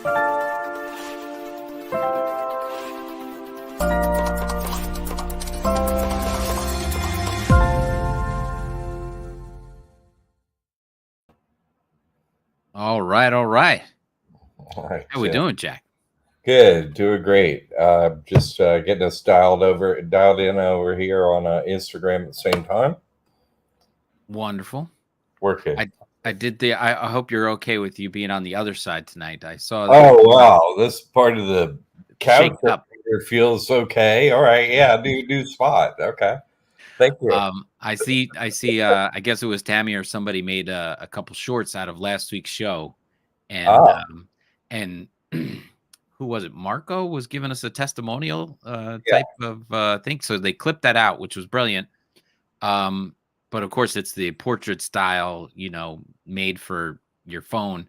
All right. All right, How we doing, Jack? good, doing great. Just getting us dialed in over here on Instagram at the same time. Wonderful. Working. I did the. I hope you're okay with you being on the other side tonight. I saw. Oh wow, this part of the couch Shaked up. here feels okay. All right, yeah, new spot. Okay, thank you. I see. I guess it was Tammy or somebody made a couple shorts out of last week's show, and Ah, and who was it? Marco was giving us a testimonial yeah, type of thing. So they clipped that out, which was brilliant. But of course, it's the portrait style, made for your phone,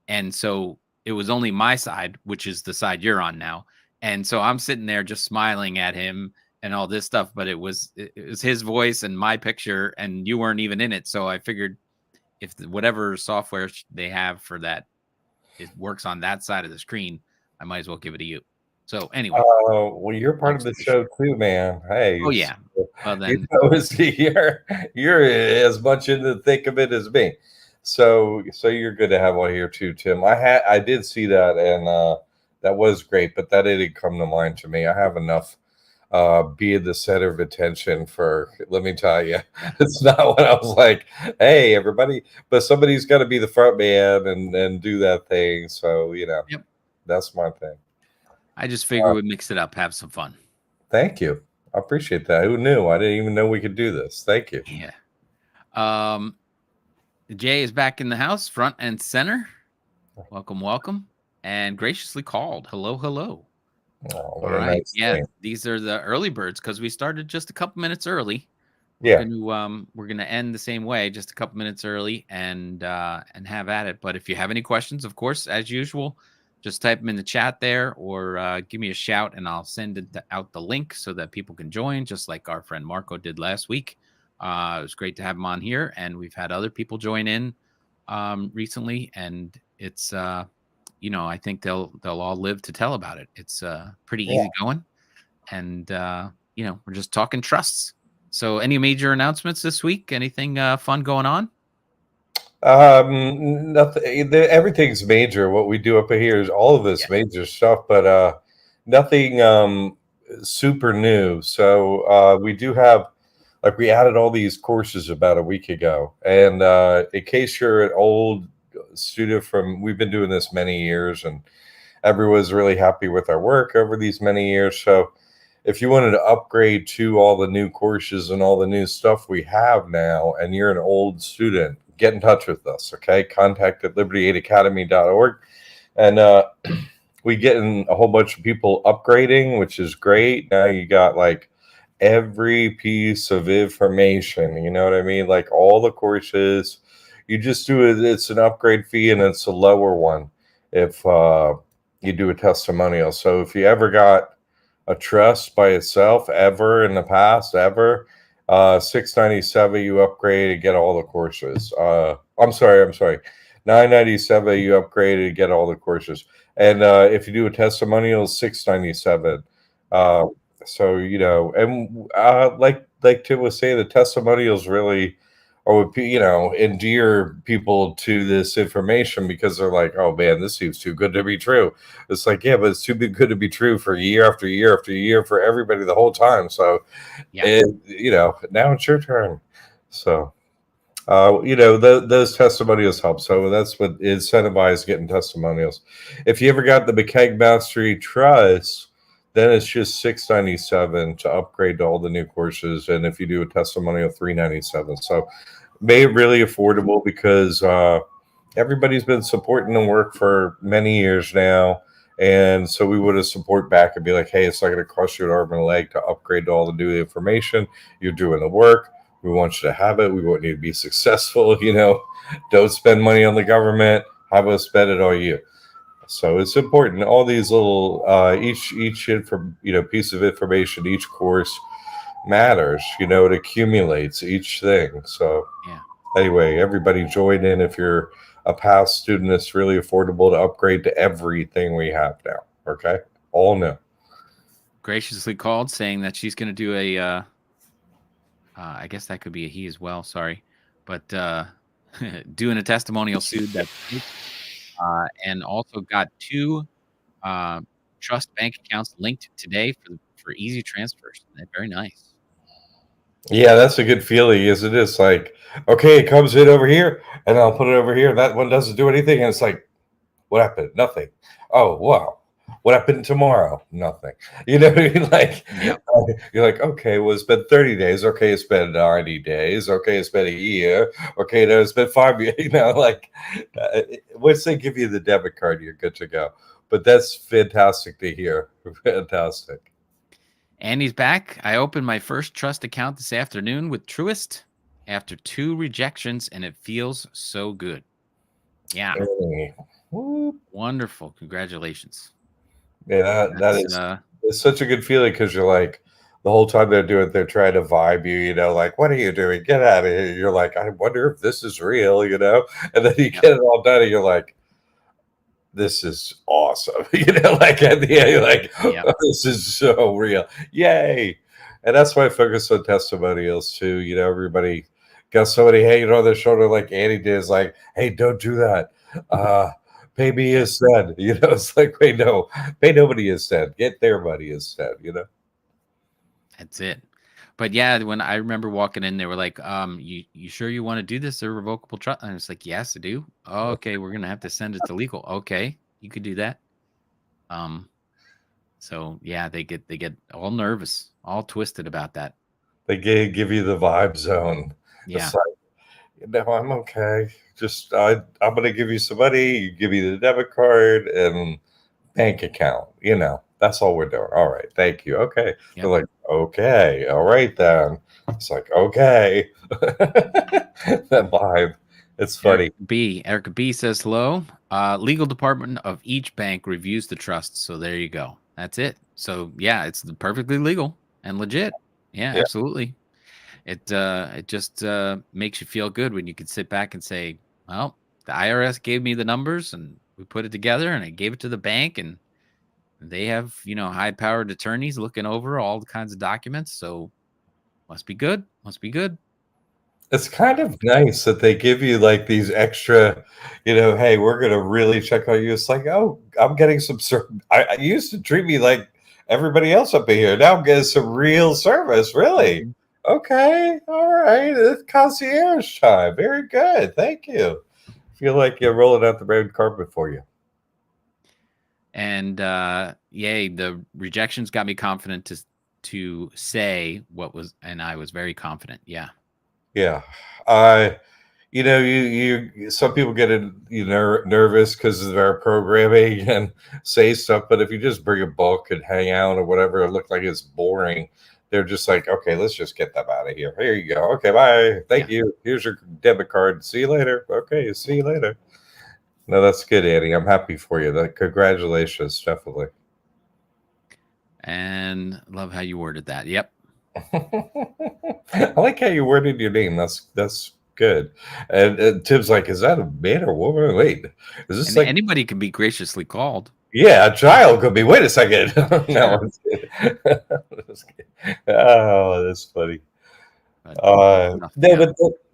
and so it was only my side, which is the side you're on now, and so I'm sitting there just smiling at him and all this stuff, but it was his voice and my picture, and you weren't even in it. So I figured if whatever software they have for that it works on that side of the screen, I might as well give it to you. So anyway, well, you're part long of the story show short. too, man. Hey, Oh yeah. Well then, you're as much in the thick of it as me. So you're good to have one here too, Tim. I did see that, and that was great, but that didn't come to mind to me. I have enough being the center of attention for, let me tell you, it's not what I was like, hey everybody, but somebody's got to be the front man and do that thing. So yep. that's my thing. I just figured we'd mix it up, have some fun. Thank you. I appreciate that. Who knew? I didn't even know we could do this. Thank you. Yeah. Jay is back in the house, front and center. Welcome, and graciously called. Hello. Oh, All what a right. nice Yeah, thing. these are the early birds because we started just a couple minutes early. Yeah. We're gonna end the same way, just a couple minutes early, and have at it. But if you have any questions, of course, as usual, just type them in the chat there, or give me a shout, and I'll send out the link so that people can join, just like our friend Marco did last week. It was great to have him on here, and we've had other people join in recently, and it's I think they'll all live to tell about it. It's pretty Yeah. easy going, and we're just talking trusts. So, any major announcements this week? Anything fun going on? Nothing. Everything's major. What we do up here is all of this Yeah. major stuff, but nothing super new. So we do have, like, we added all these courses about a week ago, and in case you're an old student we've been doing this many years, and everyone's really happy with our work over these many years. So if you wanted to upgrade to all the new courses and all the new stuff we have now, and you're an old student, get in touch with us. Okay, contact at liberty8academy.org, and we get in a whole bunch of people upgrading, which is great. Now you got like every piece of information, you know what I mean, like all the courses. You just do it. It's an upgrade fee, and it's a lower one if you do a testimonial. So if you ever got a trust by itself ever in the past, ever, $697 you upgrade and get all the courses. I'm sorry, $997 you upgrade and get all the courses. And if you do a testimonial, $697. So and like Tim was saying, the testimonials really or endear people to this information, because they're like, oh man, this seems too good to be true. It's like, yeah, but it's too good to be true for year after year after year for everybody the whole time. So Yeah. now it's your turn. So those testimonials help. So that's what incentivizes getting testimonials. If you ever got the McCaig Mastery Trust, then it's just $697 to upgrade to all the new courses, and if you do a testimonial, $397. So made it really affordable, because everybody's been supporting the work for many years now, and so we would have support back and be like, hey, it's not going to cost you an arm and a leg to upgrade to all the new information. You're doing the work. We want you to have it. We want you to be successful. Don't spend money on the government. Have us spend it on you. So it's important. All these little each piece of information, each course matters. It accumulates each thing. So Yeah. anyway, everybody join in if you're a past student, it's really affordable to upgrade to everything we have now. Okay, all new. Graciously called, saying that she's going to do a. I guess that could be a he as well. Sorry, but doing a testimonial suit that, and also got 2 trust bank accounts linked today for easy transfers. Very nice. Yeah, that's a good feeling, isn't it? It's like, okay, it comes in over here, and I'll put it over here. That one doesn't do anything, and it's like, what happened? Nothing. Oh, wow. What happened tomorrow? Nothing. You know what I mean? Like, Yep. you're like, okay, well, it's been 30 days. Okay, it's been 90 days. Okay, it's been a year. Okay, no, it's been 5 years. You know, like, once they give you the debit card, you're good to go. But that's fantastic to hear. Fantastic. Andy's back. I opened my first trust account this afternoon with Truist after 2 rejections, and it feels so good. Yeah. Hey. Wonderful. Congratulations. Yeah, that is it's such a good feeling because you're like the whole time they're doing it, they're trying to vibe you, you know, like, what are you doing? Get out of here. You're like, I wonder if this is real, you know? And then you get it all done and you're like, this is awesome. You know, like at the end, you're like, oh, this is so real. Yay. And that's why I focus on testimonials too. You know, everybody got somebody hanging on their shoulder like Annie did, is like, hey, don't do that. Pay me instead. You know, it's like, wait, no, pay nobody instead. Get their money instead, you know? That's it. But yeah, when I remember walking in, they were like, you sure you want to do this irrevocable trust? And I was like, yes, I do. Oh, okay, we're gonna have to send it to legal. Okay, you could do that. So yeah, they get all nervous, all twisted about that. They give you the vibe zone. Yeah. It's like, no, I'm okay. Just I'm gonna give you some money, you give me the debit card and bank account, you know. That's all we're doing. All right, thank you. Okay. Yep. They're like, okay, all right then. It's like, okay. That vibe. It's funny. Erica B says hello. Legal department of each bank reviews the trust. So there you go. That's it. So yeah, it's perfectly legal and legit. Yeah, absolutely. It just makes you feel good when you can sit back and say, well, the IRS gave me the numbers and we put it together and I gave it to the bank and they have, high powered attorneys looking over all the kinds of documents. So must be good. Must be good. It's kind of nice that they give you like these extra, hey, we're going to really check on you. It's like, oh, I'm getting some I used to treat me like everybody else up in here. Now I'm getting some real service. Really? Mm-hmm. Okay. All right. It's concierge time. Very good. Thank you. Feel like you're rolling out the red carpet for you. And yay, the rejections got me confident to say what was, and I was very confident. Yeah. Yeah. You some people get nervous because of their programming and say stuff, but if you just bring a book and hang out or whatever, it looks like it's boring. They're just like, okay, let's just get them out of here. Here you go. Okay, bye. Thank you. Here's your debit card. See you later. Okay, see you later. No, that's good, Annie. I'm happy for you. Congratulations, definitely. And love how you worded that. Yep. I like how you worded your name. That's good. And Tim's like, is that a man or woman? Wait, is this like anybody can be graciously called? Yeah, a child could be. Wait a second. No, oh, that's funny. But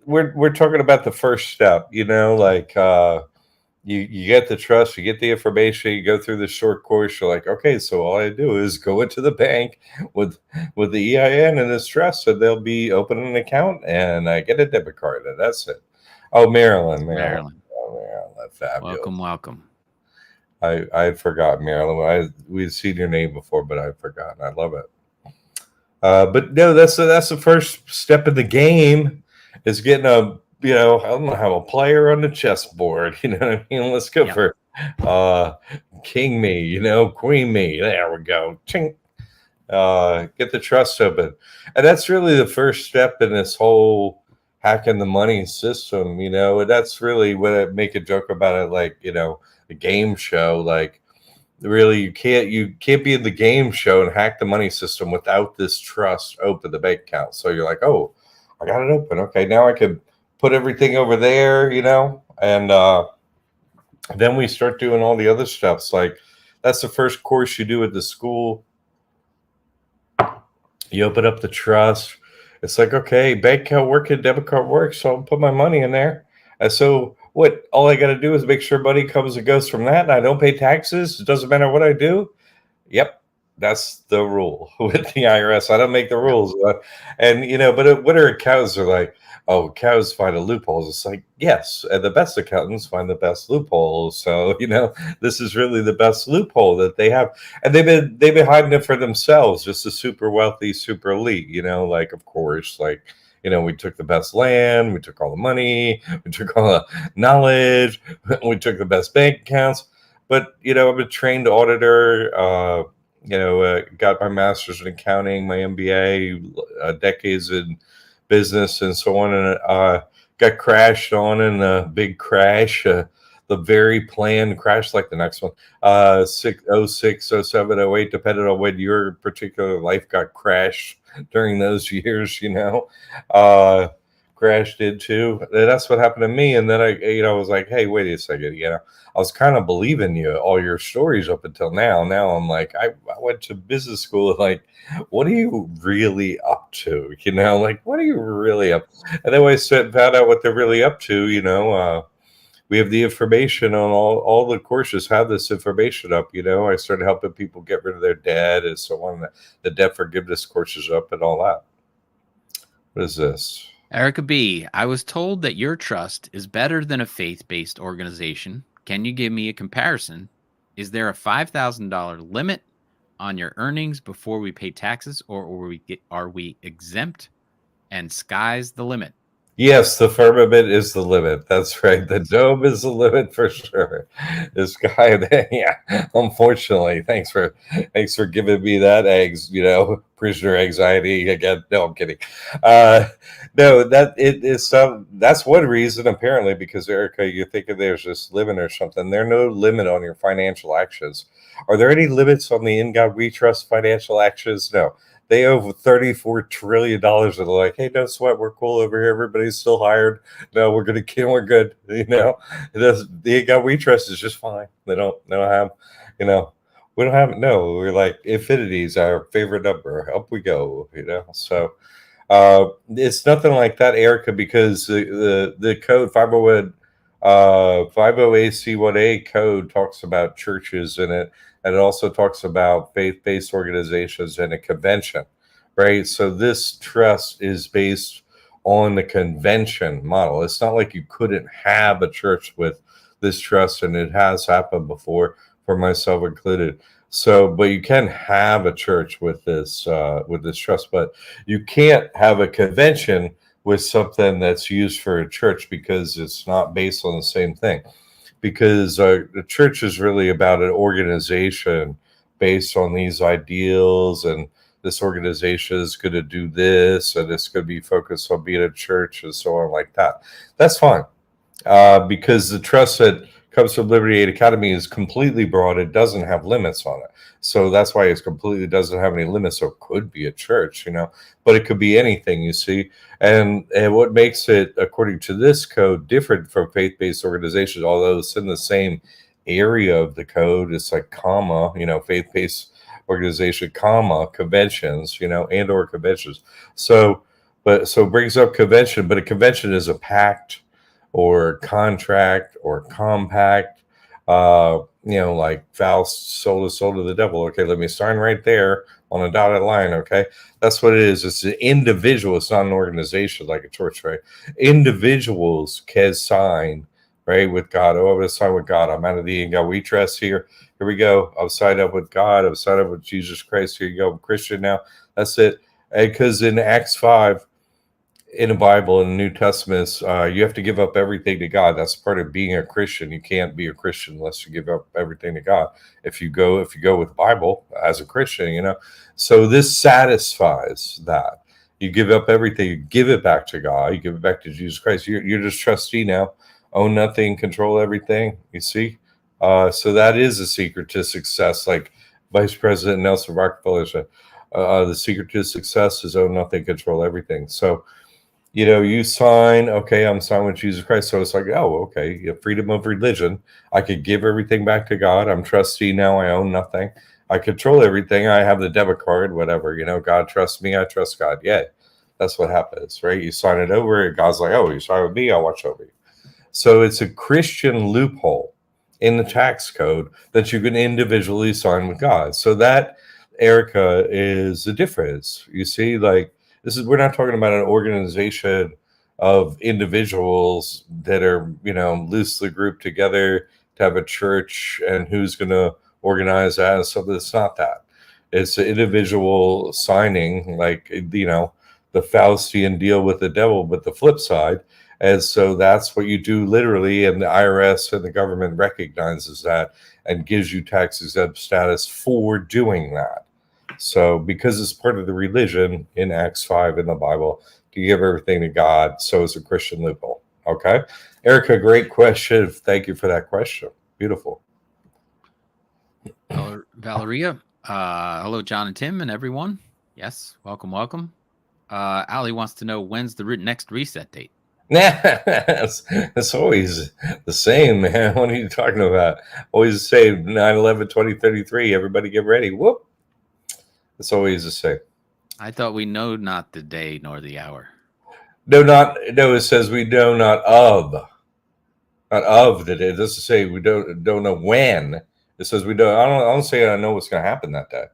we're talking about the first step. You get the trust, you get the information, you go through the short course. You're like, okay, so all I do is go into the bank with the EIN and this trust, and they'll be opening an account, and I get a debit card, and that's it. Oh, Maryland. Oh, Maryland, fabulous. Welcome. I had forgotten Maryland. We'd seen your name before, but I'd forgotten. I love it. But no, that's the first step in the game is getting I don't know how a player on the chessboard. You know what I mean? Let's go for king me, queen me. There we go. Ching. Get the trust open. And that's really the first step in this whole hacking the money system, and that's really what I make a joke about it, like, the game show. Like, really, you can't be in the game show and hack the money system without this trust open the bank account. So you're like, oh, I got it open. Okay, now I can put everything over there, and Then we start doing all the other steps. Like that's the first course you do at the school. You open up the trust. It's like, okay, bank account working, debit card works, so I'll put my money in there. And so what? All I got to do is make sure money comes and goes from that, and I don't pay taxes. It doesn't matter what I do. Yep, that's the rule with the IRS. I don't make the rules, and but what are accountants are like? Oh, accountants find a loopholes. It's like yes, and the best accountants find the best loopholes. So this is really the best loophole that they have, and they've been hiding it for themselves, just the super wealthy, super elite. Like of course, like. We took the best land, we took all the money, we took all the knowledge, we took the best bank accounts. But I'm a trained auditor. Got my master's in accounting, my MBA, decades in business, and so on. And got crashed on in a big crash. The very planned crash, like the next one, 06, 07, 08, depending on when your particular life got crashed during those years. Crashed into. That's what happened to me. And then I was like, hey, wait a second. I was kind of believing all your stories up until now. Now I'm like, I went to business school. Like, what are you really up to? Like, what are you really up? And then I found out what they're really up to. We have the information on all the courses have this information up. I started helping people get rid of their debt and so on. The debt forgiveness courses up and all that. What is this? Erica B., I was told that your trust is better than a faith-based organization. Can you give me a comparison? Is there a $5,000 limit on your earnings before we pay taxes, or are we exempt and sky's the limit? Yes, the firmament is the limit. That's right. The dome is the limit for sure. This guy, yeah. Unfortunately, thanks for giving me that prisoner anxiety again. No, I'm kidding. No, that it is that's one reason apparently, because Erica, you're thinking there's this limit or something. There's no limit on your financial actions. Are there any limits on the In God We Trust financial actions? No. They owe $34 trillion. And they're like, hey, no sweat. We're cool over here. Everybody's still hired. No, we're going to kill. We're good. The God We Trust is just fine. They don't have, we don't have, no, we're like infinity is our favorite number. Up we go, So it's nothing like that, Erica, because the code 501, 50AC1A code talks about churches in it. And it also talks about faith-based organizations and a convention, right? So this trust is based on the convention model. It's not like you couldn't have a church with this trust, and it has happened before, for myself included. So, but you can have a church with this trust, but you can't have a convention with something that's used for a church because it's not based on the same thing. Because the church is really about an organization based on these ideals, and this organization is going to do this, and it's going to be focused on being a church and so on like that. That's fine, because the trust that comes from Liberty Aid Academy is completely broad. It doesn't have limits on it. So that's why it completely doesn't have any limits. So it could be a church, but it could be anything, you see. And what makes it, according to this code, different from faith-based organizations, although it's in the same area of the code, it's like comma, faith-based organization, comma, conventions, and or conventions. So it brings up convention, but a convention is a pact or contract or compact, like vow sold to the devil. Okay, let me sign right there on a dotted line. Okay, that's what it is. It's an individual. It's not an organization like a church, right? Individuals can sign, right, with God. Oh, I'm going to sign with God. I'm out of the In God We Trust here. Here we go. I've signed up with God. I've signed up with Jesus Christ. Here you go. I'm Christian now. That's it. And because in Acts 5, in the Bible, in the New Testament, you have to give up everything to God. That's part of being a Christian. You can't be a Christian unless you give up everything to God. If you go with the Bible as a Christian, so this satisfies that. You give up everything, you give it back to God, you give it back to Jesus Christ. You're just trustee now, own nothing, control everything. You see, so that is a secret to success. Like Vice President Nelson Rockefeller said, the secret to success is own nothing, control everything. So you sign, okay, I'm signed with Jesus Christ. So it's like, oh, okay, you have freedom of religion. I could give everything back to God. I'm trustee now. I own nothing. I control everything. I have the debit card, whatever. God trusts me. I trust God. Yeah, that's what happens, right? You sign it over. God's like, oh, you sign with me. I'll watch over you. So it's a Christian loophole in the tax code that you can individually sign with God. So that, Erica, is the difference. You see, like, we're not talking about an organization of individuals that are, loosely grouped together to have a church and who's going to organize that and stuff. It's not that. It's an individual signing, like, the Faustian deal with the devil, but the flip side. And so that's what you do literally, and the IRS and the government recognizes that and gives you tax exempt status for doing that. So because it's part of the religion in Acts 5 in the Bible, to give everything to God, so it's a Christian loophole. Okay. Erica, great question. Thank you for that question. Beautiful. Valeria, hello, John and Tim and everyone. Yes, welcome. Ali wants to know when's the next reset date. It's always the same, man. What are you talking about? Always the same. 9/11/2033. Everybody get ready. Whoop. It's always the same. I thought we know not the day nor the hour. No, it says we know not of the day. It doesn't say we don't know when. It says we don't. I don't say I know what's going to happen that day.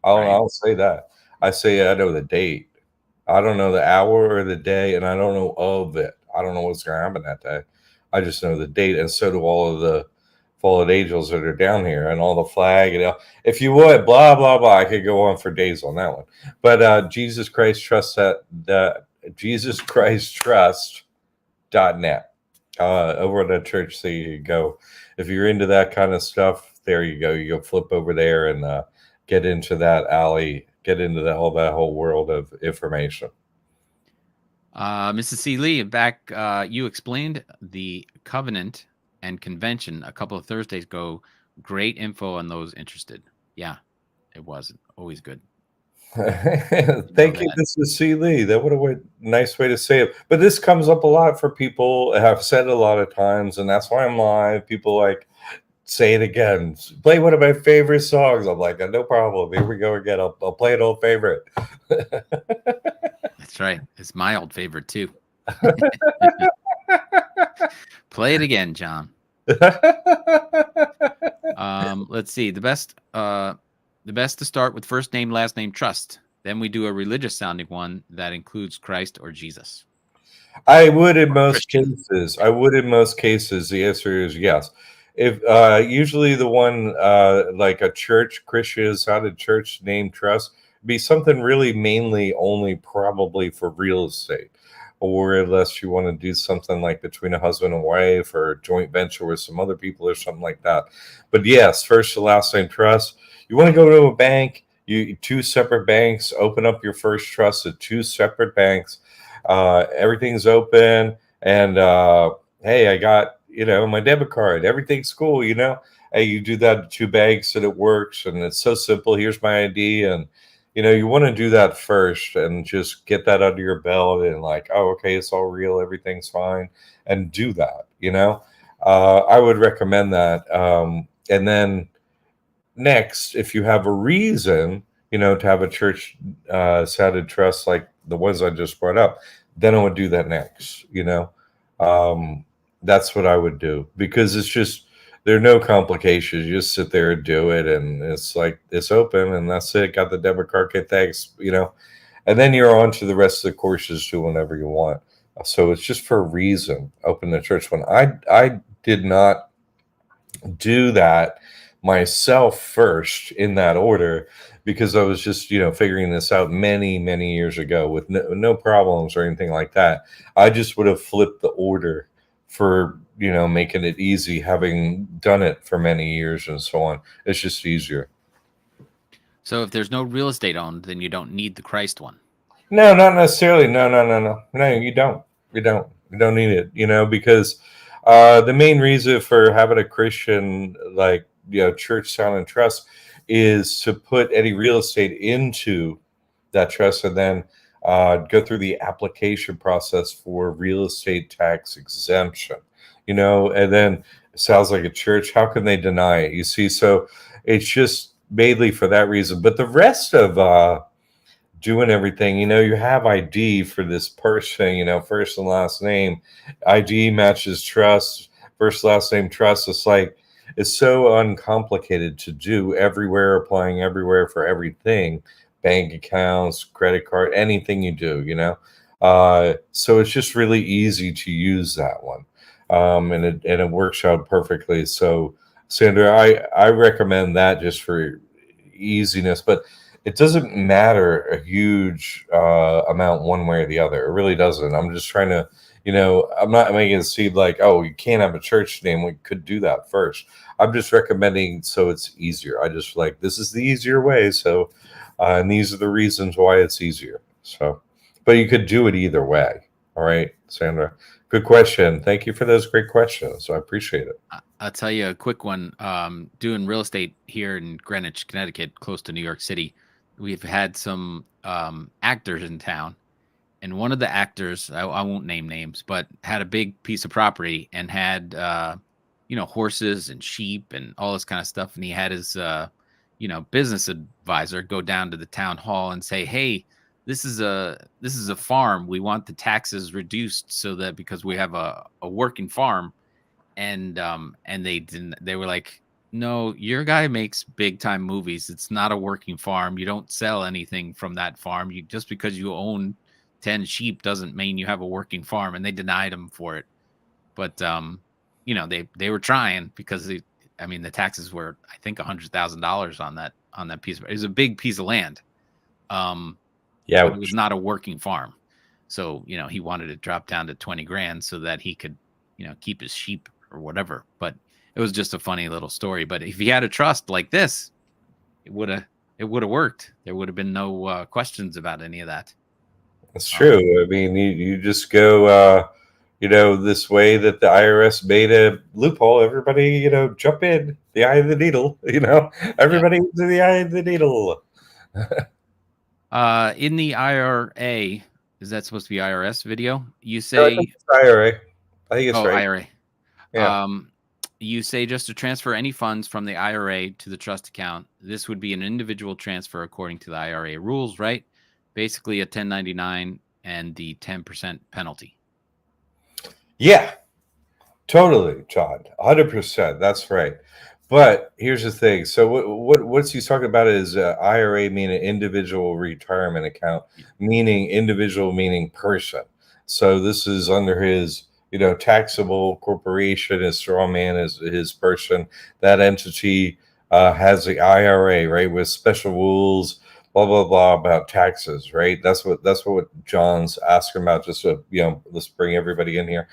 I don't say that. I say I know the date. I don't know the hour or the day, and I don't know of it. I don't know what's going to happen that day. I just know the date, and so do all of the fallen angels that are down here, and all the flag. And if you would, blah blah blah. I could go on for days on that one. But Jesus Christ Trust that Jesus Christ Trust.net over at the church. So you go if you're into that kind of stuff. There you go. You go flip over there and get into that alley. Get into that whole world of information. Mrs. C. Lee, back, you explained the covenant and convention a couple of Thursdays ago. Great info on those interested. Yeah, it was always good. Thank you, Mrs. C. Lee. That would a nice way to say it. But this comes up a lot for people. I've said a lot of times, and that's why I'm live. People like, say it again. Play one of my favorite songs. I'm like, no problem. Here we go again. I'll play an old favorite. That's right. It's my old favorite too. Play it again, John. Let's see. The best to start with first name, last name, trust. Then we do a religious sounding one that includes Christ or Jesus. I would in most cases. The answer is yes. If usually the one like a church, Christian sounded church name trust, be something really mainly only probably for real estate, or unless you want to do something like between a husband and wife or a joint venture with some other people or something like that. But yes, first to last name trust. You want to go to a bank, two separate banks, open up your first trust at two separate banks. Everything's open, and hey, I got my debit card. Everything's cool, Hey, you do that at two banks and it works, and it's so simple. Here's my ID, and you want to do that first and just get that under your belt and like, oh, okay, it's all real, everything's fine, and do that. I would recommend that. And then next, if you have a reason, to have a church sounded trust like the ones I just brought up, then I would do that next. That's what I would do, because it's just, there are no complications. You just sit there and do it, and it's like, it's open, and that's it. Got the debit card, okay, thanks, and then you're on to the rest of the courses, do whenever you want. So it's just for a reason. Open the church one. I did not do that myself first in that order, because I was just figuring this out many years ago with no problems or anything like that. I just would have flipped the order for making it easy, having done it for many years and so on. It's just easier. So if there's no real estate owned, then you don't need the Christ one. No, not necessarily. No, you don't need it, because the main reason for having a Christian church sound and trust is to put any real estate into that trust, and then go through the application process for real estate tax exemption, you know, and then it sounds like a church. How can they deny it? You see, so it's just mainly for that reason. But the rest of doing everything, you know, you have ID for this person, you know, first and last name, ID matches trust, first last name trust. It's like it's so uncomplicated to do everywhere, applying everywhere for everything, bank accounts, credit card, anything you do, you know. So it's just really easy to use that one, and it works out perfectly. So, Sandra, I recommend that just for easiness, but it doesn't matter a huge amount one way or the other. It really doesn't. I'm just trying to, you know, I'm not making it seem like, oh, you can't have a church name. We could do that first. I'm just recommending so it's easier. I just like this is the easier way. So, and these are the reasons why it's easier. So, but you could do it either way. All right, Sandra. Good question. Thank you for those great questions. I appreciate it. I'll tell you a quick one. Doing real estate here in Greenwich, Connecticut, close to New York City, we've had some actors in town, and one of the actors, I won't name names, but had a big piece of property and had horses and sheep and all this kind of stuff, and he had his business advisor go down to the town hall and say, hey, this is a farm, we want the taxes reduced so that because we have a working farm. And they didn't. They were like, "No, your guy makes big time movies. It's not a working farm. You don't sell anything from that farm. You just because you own 10 sheep doesn't mean you have a working farm." And they denied him for it. But they were trying because the taxes were, I think, $100,000 on that piece. It was a big piece of land. Yeah, but it was not a working farm. So he wanted it dropped down to 20 grand so that he could keep his sheep or whatever. But it was just a funny little story. But if he had a trust like this, it would have worked. There would have been no questions about any of that. That's true. I mean, you just go this way that the IRS made a loophole. Everybody, jump in the eye of the needle. Everybody into the eye of the needle. In the IRA, is that supposed to be IRS video? You say No, I think it's IRA. I think it's right. IRA. Yeah. You say just to transfer any funds from the IRA to the trust account. This would be an individual transfer according to the IRA rules, right? Basically a 1099 and the 10% penalty. Yeah, totally, John. 100%. That's right. But here's the thing. So what's he's talking about is IRA meaning individual retirement account, meaning individual meaning person. So this is under his taxable corporation, his straw man is his person. That entity has the IRA, right, with special rules, blah blah blah about taxes, right? That's what John's asking about. Just so let's bring everybody in here.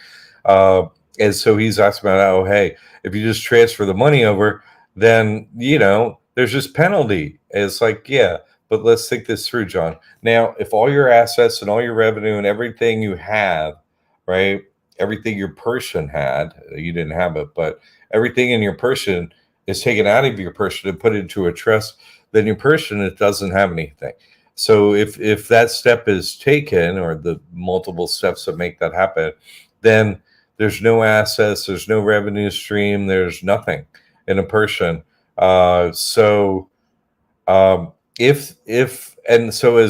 And so he's asking about, oh, hey, if you just transfer the money over, then there's just penalty. And it's like, yeah, but let's think this through, John. Now, if all your assets and all your revenue and everything you have, right? Everything your person had, you didn't have it, but everything in your person is taken out of your person and put into a trust, then your person, it doesn't have anything. So if that step is taken, or the multiple steps that make that happen, then there's no assets, there's no revenue stream, there's nothing in a person. And so as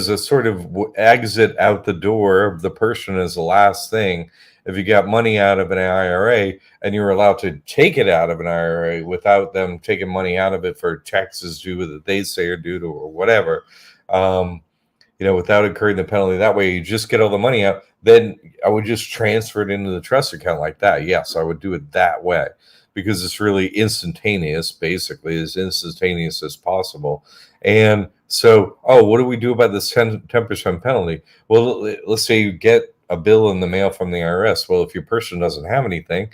a sort of exit out the door, the person is the last thing. If you got money out of an IRA and you're allowed to take it out of an IRA without them taking money out of it for taxes due that they say are due to or whatever, without incurring the penalty, that way you just get all the money out, then I would just transfer it into the trust account like that. Yes, I would do it that way because it's really instantaneous, basically as instantaneous as possible. And so, what do we do about this 10% penalty? Well, let's say you get a bill in the mail from the IRS. Well, if your person doesn't have anything,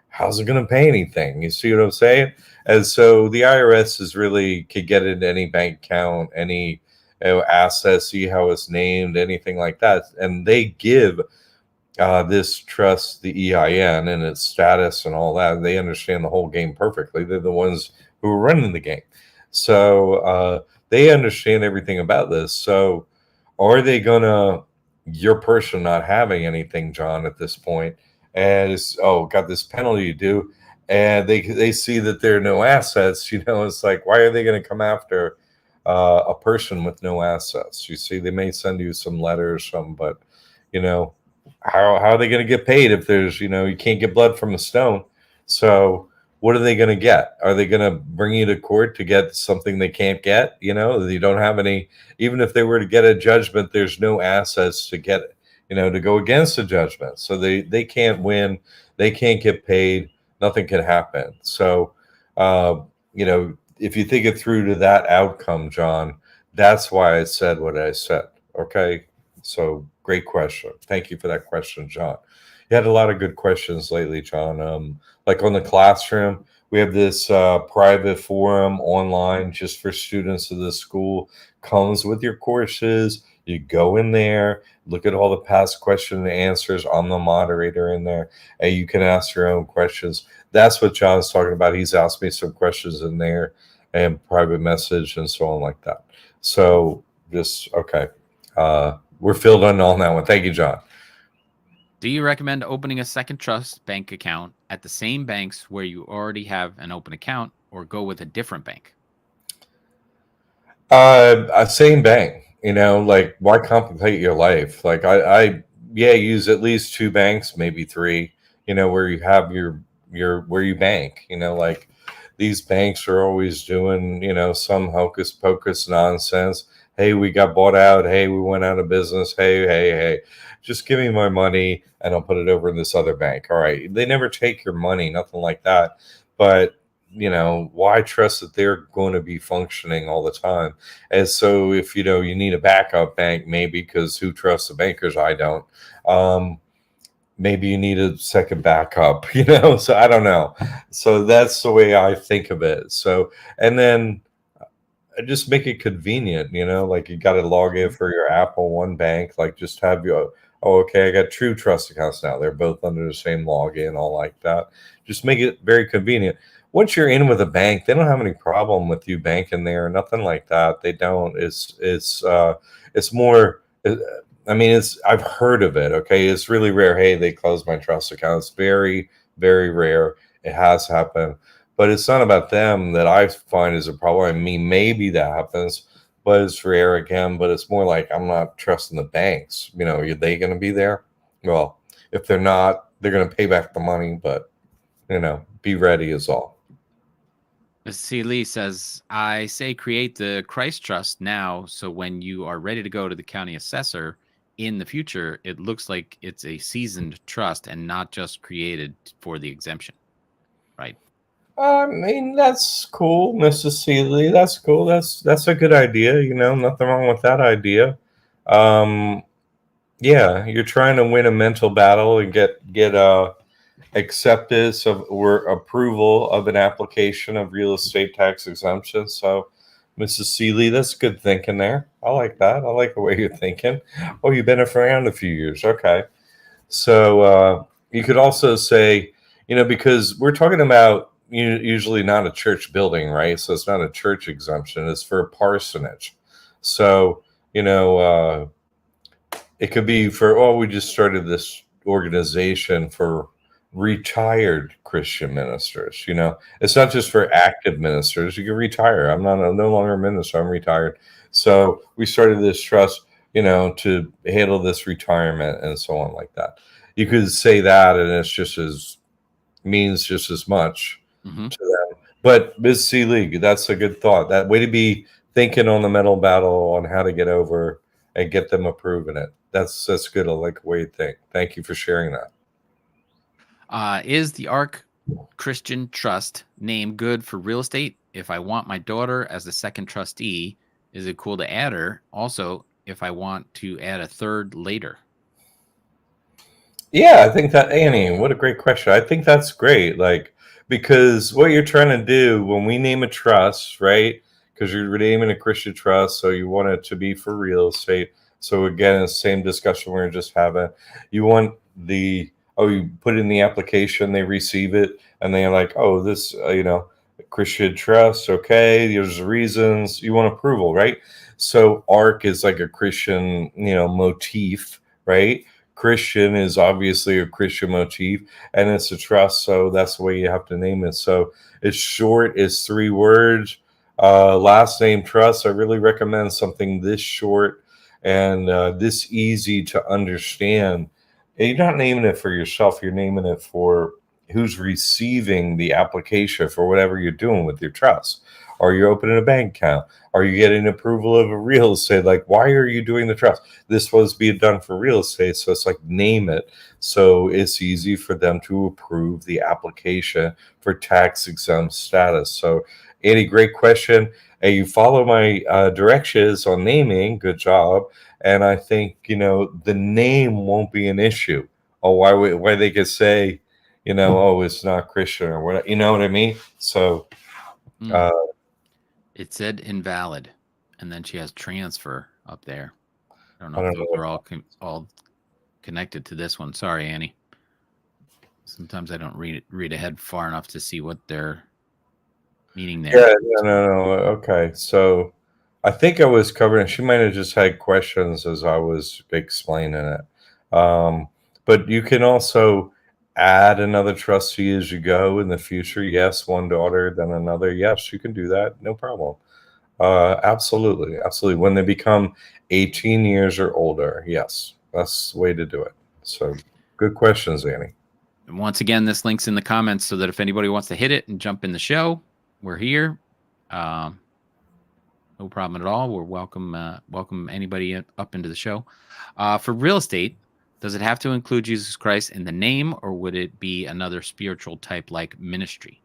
how's it going to pay anything? You see what I'm saying? And so the IRS is really could get into any bank account, any assets, see how it's named, anything like that. And they give this trust the EIN and its status and all that. They understand the whole game perfectly. They're the ones who are running the game. So they understand everything about this. So are they going to your person not having anything, John, at this point, and it's, oh, got this penalty due, and they see that there are no assets. It's like, why are they going to come after a person with no assets? You see, they may send you some letters, but you know, how are they going to get paid if there's, you can't get blood from a stone? So what are they going to get? Are they going to bring you to court to get something they can't get? You don't have any. Even if they were to get a judgment, there's no assets to get, to go against the judgment. So they can't win. They can't get paid. Nothing can happen. So, if you think it through to that outcome, John, that's why I said what I said. Okay. So great question. Thank you for that question, John. You had a lot of good questions lately, John. Like on the classroom, we have this private forum online just for students of the school. Comes with your courses. You go in there, look at all the past question and answers. I'm the moderator in there, and you can ask your own questions. That's what John's talking about. He's asked me some questions in there and private message and so on like that. So just, okay. We're filled in on that one. Thank you, John. Do you recommend opening a second trust bank account at the same banks where you already have an open account, or go with a different bank? Same bank, like why complicate your life? Like yeah, use at least two banks, maybe three, where you have your where you bank, like these banks are always doing, some hocus pocus nonsense. Hey, we got bought out. Hey, we went out of business. Hey, just give me my money and I'll put it over in this other bank. All right. They never take your money, nothing like that. But why trust that they're going to be functioning all the time? And so if, you need a backup bank, maybe, because who trusts the bankers? I don't. Maybe you need a second backup, so I don't know. So that's the way I think of it. So, and then just make it convenient, like you got to log in for your Apple One bank, like just have your, oh, okay, I got two trust accounts now. They're both under the same login, all like that. Just make it very convenient. Once you're in with a bank, they don't have any problem with you banking there, nothing like that. They don't. It's more. I mean, I've heard of it. Okay, it's really rare. Hey, they closed my trust account. It's very, very rare. It has happened, but it's not about them that I find is a problem. I mean, maybe that happens, but it's rare again. But it's more like I'm not trusting the banks. Are they going to be there? Well, if they're not, they're going to pay back the money. But be ready is all. C. Lee says, I say create the Christ Trust now, so when you are ready to go to the county assessor in the future, it looks like it's a seasoned trust and not just created for the exemption. Right. I mean, that's cool, Mrs. Seeley. That's cool. That's a good idea. Nothing wrong with that idea. Yeah, you're trying to win a mental battle and get acceptance of or approval of an application of real estate tax exemption. So, Mrs. Seeley, that's good thinking there. I like that. I like the way you're thinking. Oh, you've been around a few years. Okay. So you could also say, because we're talking about usually not a church building, right? So it's not a church exemption. It's for a parsonage. So, it could be for, oh, we just started this organization for retired Christian ministers. It's not just for active ministers. You can retire. I'm no longer a minister. I'm retired. So we started this trust, to handle this retirement and so on like that. You could say that, and it's means just as much to them. But Ms. C. League, that's a good thought. That way to be thinking on the mental battle on how to get over and get them approving it. That's good. I like the way you think. Thank you for sharing that. Is the ARC Christian Trust name good for real estate? If I want my daughter as the second trustee, is it cool to add her? Also, if I want to add a third later. Yeah, I think that, Annie, what a great question. I think that's great. Because what you're trying to do when we name a trust, right? Because you're naming a Christian trust, so you want it to be for real estate. So again, it's the same discussion we were just having. You want you put in the application, they receive it, and they're like, oh, this, Christian trust, okay, there's reasons, you want approval, right? So ARC is like a Christian, motif, right? Christian is obviously a Christian motif, and it's a trust, so that's the way you have to name it. So it's short, it's 3 words. Last name trust. I really recommend something this short and this easy to understand. And you're not naming it for yourself, you're naming it for who's receiving the application for whatever you're doing with your trust. Are you opening a bank account? Are you getting approval of a real estate? Like, why are you doing the trust? This was being done for real estate, so it's like name it. So it's easy for them to approve the application for tax exempt status. So, Andy, great question. And you follow my directions on naming. Good job. And I think the name won't be an issue. Oh, why they could say, oh, it's not Christian or whatever. You know what I mean? So. It said invalid, and then she has transfer up there. I don't know I if don't those know. are all connected to this one. Sorry, Annie. Sometimes I don't read ahead far enough to see what they're meaning there. Yeah, no. Okay, so I think I was covering. She might have just had questions as I was explaining it. But you can also add another trustee as you go in the future. Yes, one daughter, then another. Yes, you can do that. No problem. Absolutely. When they become 18 years or older, yes, that's the way to do it. So good questions, Annie. And once again, this link's in the comments so that if anybody wants to hit it and jump in the show, we're here. No problem at all. We're welcome anybody up into the show. For real estate, does it have to include Jesus Christ in the name, or would it be another spiritual type like ministry?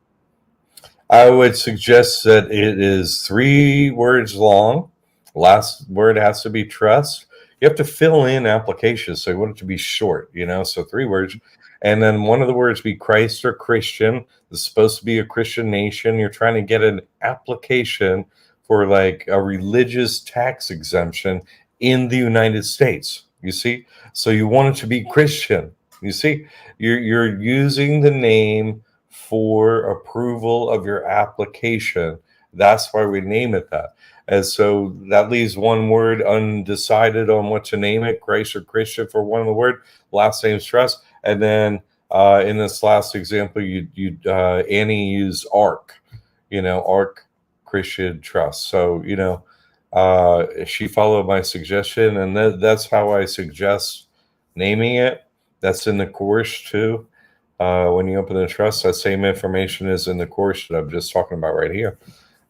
I would suggest that it is 3 words long. Last word has to be trust. You have to fill in applications, so you want it to be short, so 3 words. And then one of the words be Christ or Christian. It's supposed to be a Christian nation. You're trying to get an application for like a religious tax exemption in the United States. You see? So you want it to be Christian. You see? You're using the name for approval of your application. That's why we name it that. And so that leaves 1 word undecided on what to name it, Christ or Christian for one of the word, last name's trust. And then in this last example, Annie used ARC, ARC Christian Trust. So, she followed my suggestion, and that's how I suggest naming it. That's in the course too. When you open the trust, that same information is in the course that I'm just talking about right here.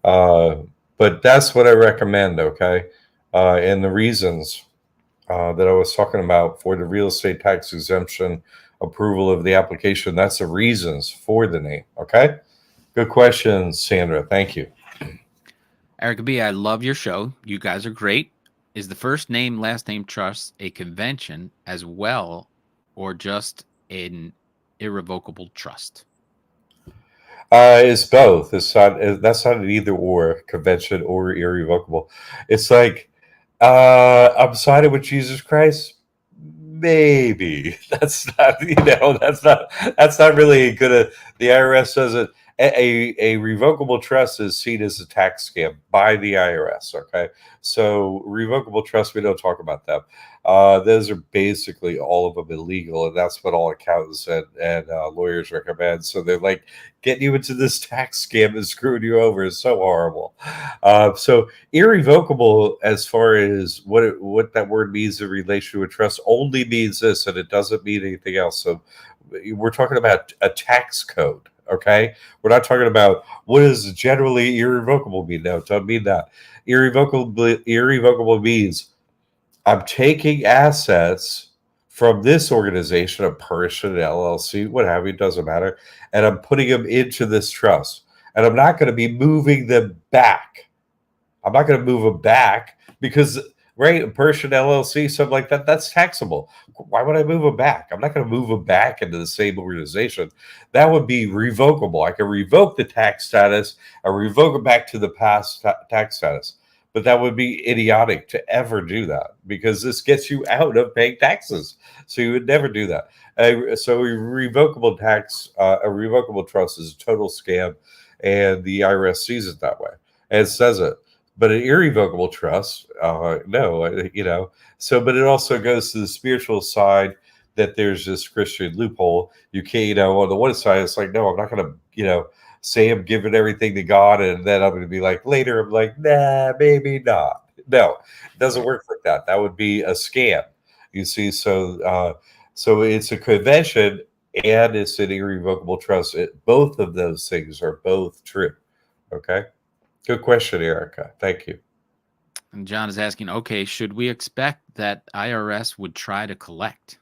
But that's what I recommend, okay? And the reasons that I was talking about for the real estate tax exemption approval of the application, that's the reasons for the name, okay? Good question, Sandra. Thank you. Erica B., I love your show. You guys are great. Is the first name, last name trust a convention as well, or just an irrevocable trust? It's both. That's not an either or convention or irrevocable. It's like I'm sided with Jesus Christ. Maybe that's not. That's not really good. The IRS doesn't. A revocable trust is seen as a tax scam by the IRS. Okay, so revocable trust, we don't talk about them. Those are basically all of them illegal, and that's what all accountants and lawyers recommend. So they're like getting you into this tax scam and screwing you over is so horrible. So irrevocable, as far as what that word means in relation to a trust, only means this, and it doesn't mean anything else. So we're talking about a tax code. Okay, we're not talking about what does generally irrevocable mean. No, it doesn't mean that. Irrevocable means I'm taking assets from this organization, a person, an LLC, what have you, doesn't matter, and I'm putting them into this trust. And I'm not going to be moving them back. I'm not going to move them back because, right, a person, LLC, something like that, that's taxable. Why would I move them back? I'm not going to move them back into the same organization. That would be revocable. I can revoke the tax status or revoke it back to the past tax status. But that would be idiotic to ever do that because this gets you out of paying taxes. So you would never do that. So a revocable trust is a total scam, and the IRS sees it that way and says it. But an irrevocable trust, no, So, but it also goes to the spiritual side that there's this Christian loophole. You can't, on the one side, it's like, no, I'm not going to, say I'm giving everything to God, and then I'm going to be like, later, I'm like, nah, maybe not. No, it doesn't Right. work like that. That would be a scam. You see, so it's a convention and it's an irrevocable trust. Both of those things are both true. Okay. Good question, Erica. Thank you. And John is asking, okay, should we expect that IRS would try to collect?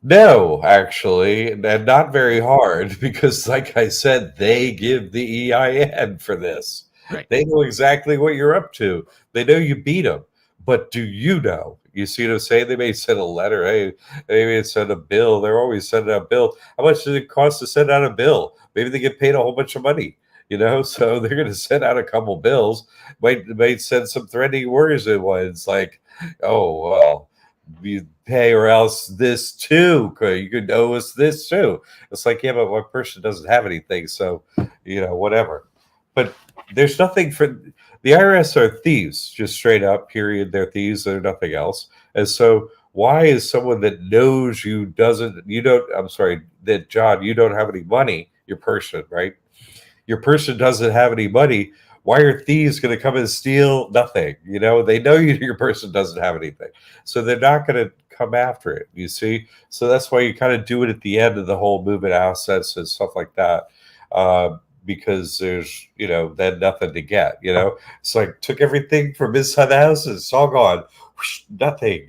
No, actually, and not very hard because, like I said, they give the EIN for this. Right. They know exactly what you're up to. They know you beat them, but do you know? You see what I'm saying? They may send a letter. Hey, they may send a bill. They're always sending out a bill. How much does it cost to send out a bill? Maybe they get paid a whole bunch of money. So they're going to send out a couple bills. Might send some threatening words in one. It's like, oh well, you pay or else this too. You could owe us this too. It's like, yeah, but my person doesn't have anything, so whatever. But there's nothing for the IRS are thieves, just straight up, period. They're thieves, they're nothing else. And so why is someone that knows I'm sorry, that John, you don't have any money, your person, right? Your person doesn't have any money. Why are thieves going to come and steal? Nothing. They know your person doesn't have anything. So they're not going to come after it, you see? So that's why you kind of do it at the end of the whole movement assets and stuff like that. Because there's, then nothing to get, It's like took everything from inside the house and it's all gone. Whoosh, nothing,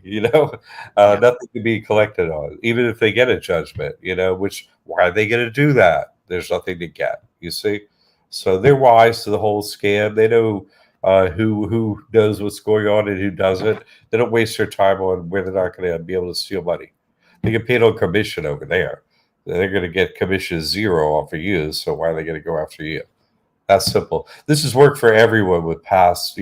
nothing to be collected on, even if they get a judgment, which why are they going to do that? There's nothing to get, you see? So they're wise to the whole scam. They know who knows what's going on and who doesn't. They don't waste their time on where they're not going to be able to steal money. They get paid on commission over there. They're going to get commission 0 off of you. So why are they going to go after you? That's simple. This has worked for everyone with past,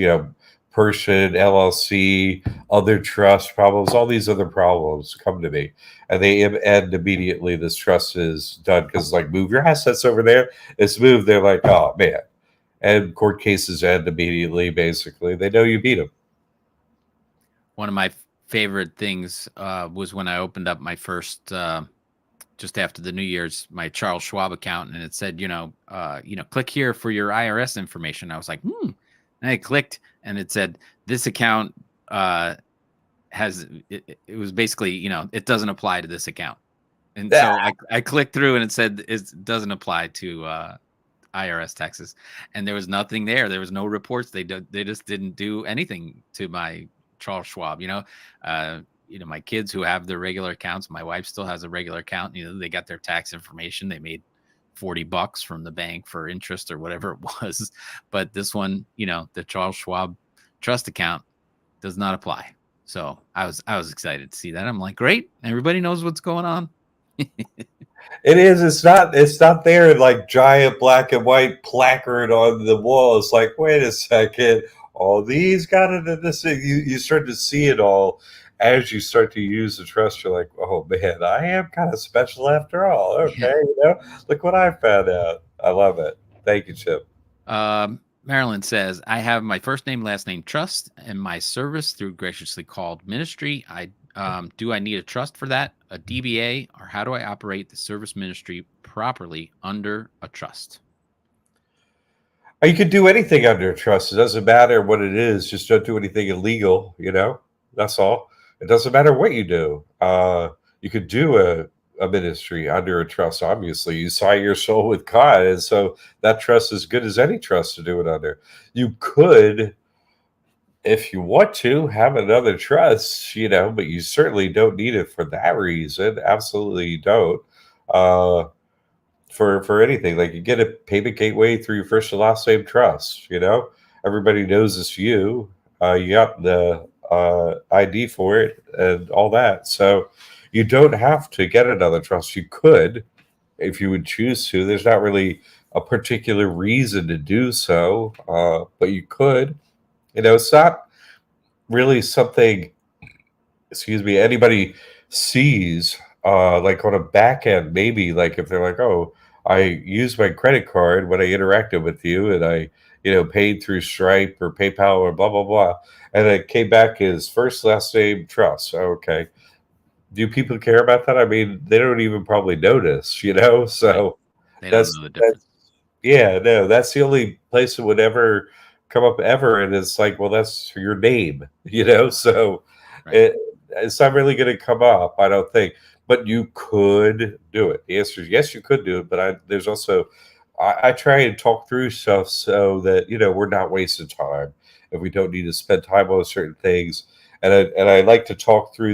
person, LLC, other trust problems, all these other problems come to me. And they end immediately. This trust is done because, like, move your assets over there. It's moved. They're like, oh, man. And court cases end immediately, basically. They know you beat them. One of my favorite things was when I opened up my first, just after the New Year's, my Charles Schwab account, and it said, click here for your IRS information. I was like, And I clicked, and it said, this account it was basically, it doesn't apply to this account. And so I clicked through, and it said it doesn't apply to IRS taxes, and there was nothing there. There was no reports. They just didn't do anything to my Charles Schwab. My kids who have their regular accounts, my wife still has a regular account. They got their tax information. They made $40 from the bank for interest or whatever it was. But this one, the Charles Schwab trust account does not apply. So I was excited to see that. I'm like, great. Everybody knows what's going on. It is. It's not there in like giant black and white placard on the wall. It's like, wait a second. All these got into this thing. You start to see it all as you start to use the trust. You're like, oh man, I am kind of special after all. Okay, look what I found out. I love it. Thank you, Chip. Marilyn says, I have my first name, last name trust, and my service through Graciously Called Ministry. Do I need a trust for that, a DBA, or how do I operate the service ministry properly under a trust? You could do anything under a trust. It doesn't matter what it is. Just don't do anything illegal. That's all. It doesn't matter what you do. You could do a ministry under a trust. Obviously, you sign your soul with God, and so that trust is good as any trust to do it under. You could, if you want to, have another trust, but you certainly don't need it for that reason. Absolutely, you don't. For anything, like you get a payment gateway through your first and last name trust. Everybody knows it's you. You got the ID for it and all that, so you don't have to get another trust. You could, if you would choose to. There's not really a particular reason to do so, but you could. It's not really something, anybody sees, like on a back end. Maybe like if they're like, oh, I use my credit card when I interacted with you, and I paid through Stripe or PayPal or blah blah blah, and it came back as first last name trust. Okay, do people care about that? I mean, they don't even probably notice, Right. So They don't that's know the difference. that's yeah, no, that's the only place it would ever come up ever, and it's like, well, that's your name, so Right. it, it's not really going to come up, I don't think. But you could do it. The answer is yes, you could do it. But there's also, I try and talk through stuff so that we're not wasting time if we don't need to spend time on certain things. And I like to talk through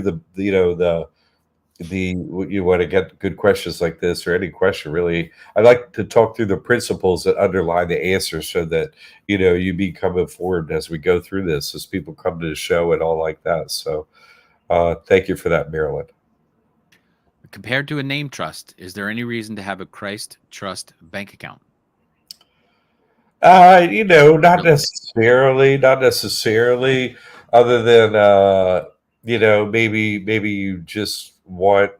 you want to get good questions like this or any question really. I like to talk through the principles that underlie the answer so that you become informed as we go through this, as people come to the show and all like that. So thank you for that, Marilyn. Compared to a name trust, is there any reason to have a Christ Trust bank account? Not Real estate. necessarily, other than maybe you just want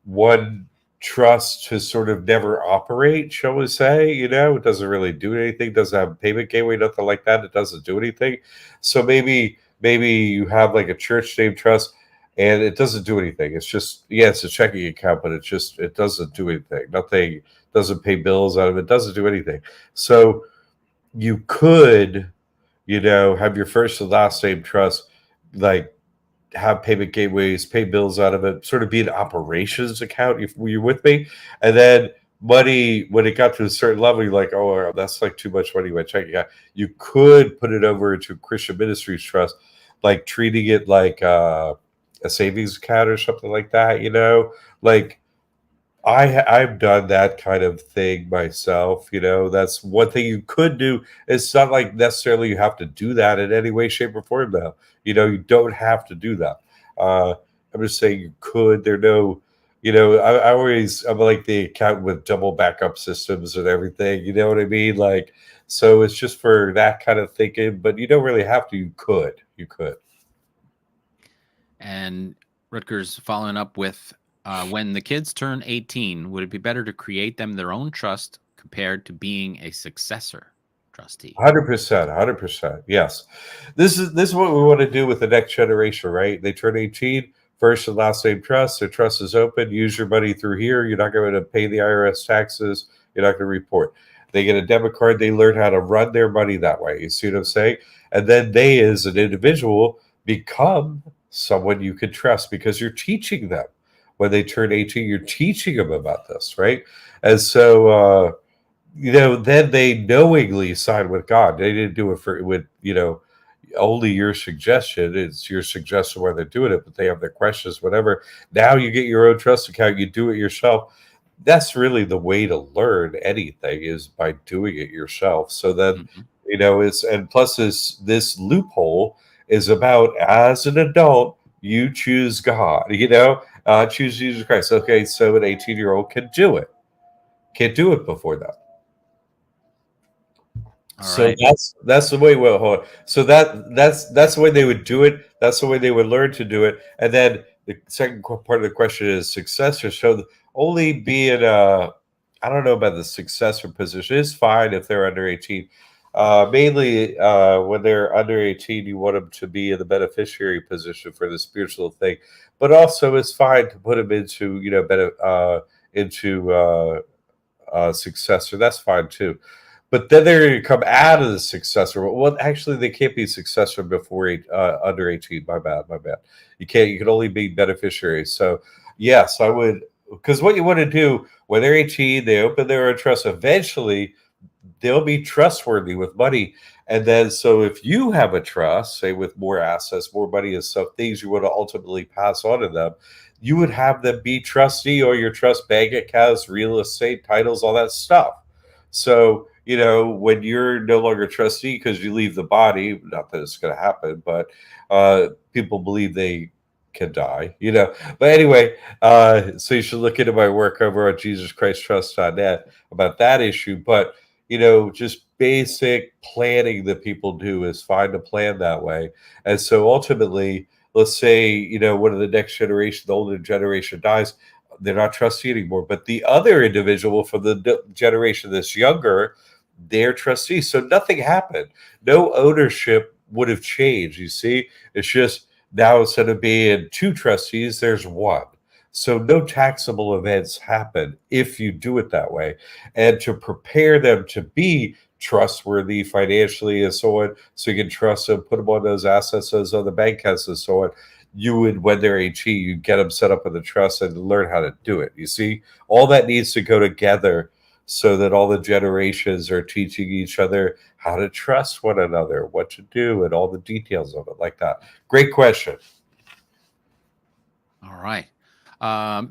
one trust to sort of never operate, shall we say. It doesn't really do anything, doesn't have a payment gateway, nothing like that. It doesn't do anything. So maybe you have like a church name trust and it doesn't do anything. It's just, yeah, it's a checking account, but it doesn't do anything. Nothing, doesn't pay bills out of it, doesn't do anything. So you could, have your first and last name trust, like have payment gateways, pay bills out of it, sort of be an operations account. Were you with me? And then money, when it got to a certain level, you're like, oh, that's like too much money. My checking account. You could put it over into a Christian Ministries trust, like treating it like a savings account or something like that. Like I've done that kind of thing myself. That's one thing you could do. It's not like necessarily you have to do that in any way, shape, or form. Now, you don't have to do that. Uh, I'm just saying you could. There no, I'm like the accountant with double backup systems and everything. You know what I mean? Like, so it's just for that kind of thinking. But you don't really have to. You could. You could. And Rutgers following up with when the kids turn 18, would it be better to create them their own trust compared to being a successor trustee? 100%, 100%. Yes. This is what we want to do with the next generation, right? They turn 18, first and last name trust. Their trust is open. Use your money through here. You're not going to pay the IRS taxes. You're not going to report. They get a debit card. They learn how to run their money that way. You see what I'm saying? And then they, as an individual, become someone you can trust because you're teaching them. When they turn 18, you're teaching them about this, right? And so, then they knowingly sign with God. They didn't do it only your suggestion. It's your suggestion why they're doing it, but they have their questions, whatever. Now you get your own trust account, you do it yourself. That's really the way to learn anything, is by doing it yourself. So then, it's, and plus this loophole is about, as an adult, you choose God, choose Jesus Christ. Okay, so an 18-year-old can do it. Can't do it before that. All So right. that's the way. Well, hold on. So that's the way they would do it. That's the way they would learn to do it. And then the second part of the question is successor. So only being I don't know about the successor position. It's fine if they're under 18. Mainly when they're under 18, you want them to be in the beneficiary position for the spiritual thing. But also, it's fine to put them into successor. That's fine too. But then they're going to come out of the successor. Well, actually, they can't be successor before under 18. My bad. You can't. You can only be beneficiary. So, yes, I would. Because what you want to do when they're 18, they open their own trust. Eventually, they'll be trustworthy with money. And then, so if you have a trust, say with more assets, more money, and stuff, things you want to ultimately pass on to them, you would have them be trustee, or your trust bank accounts, real estate, titles, all that stuff. So, when you're no longer trustee because you leave the body, not that it's going to happen, but people believe they can die, But anyway, so you should look into my work over at JesusChristTrust.net about that issue. But, just basic planning that people do is fine to plan that way. And so ultimately, let's say, one of the next generation, the older generation dies, they're not trustee anymore. But the other individual from the generation that's younger, their trustee. So nothing happened. No ownership would have changed. You see, it's just now instead of being 2 trustees, there's 1. So no taxable events happen if you do it that way. And to prepare them to be trustworthy financially and so on, so you can trust them, put them on those assets as other bank has and so on, you would, when they're HE, you get them set up in the trust and learn how to do it. You see, all that needs to go together so that all the generations are teaching each other how to trust one another, what to do, and all the details of it like that. Great question. All right.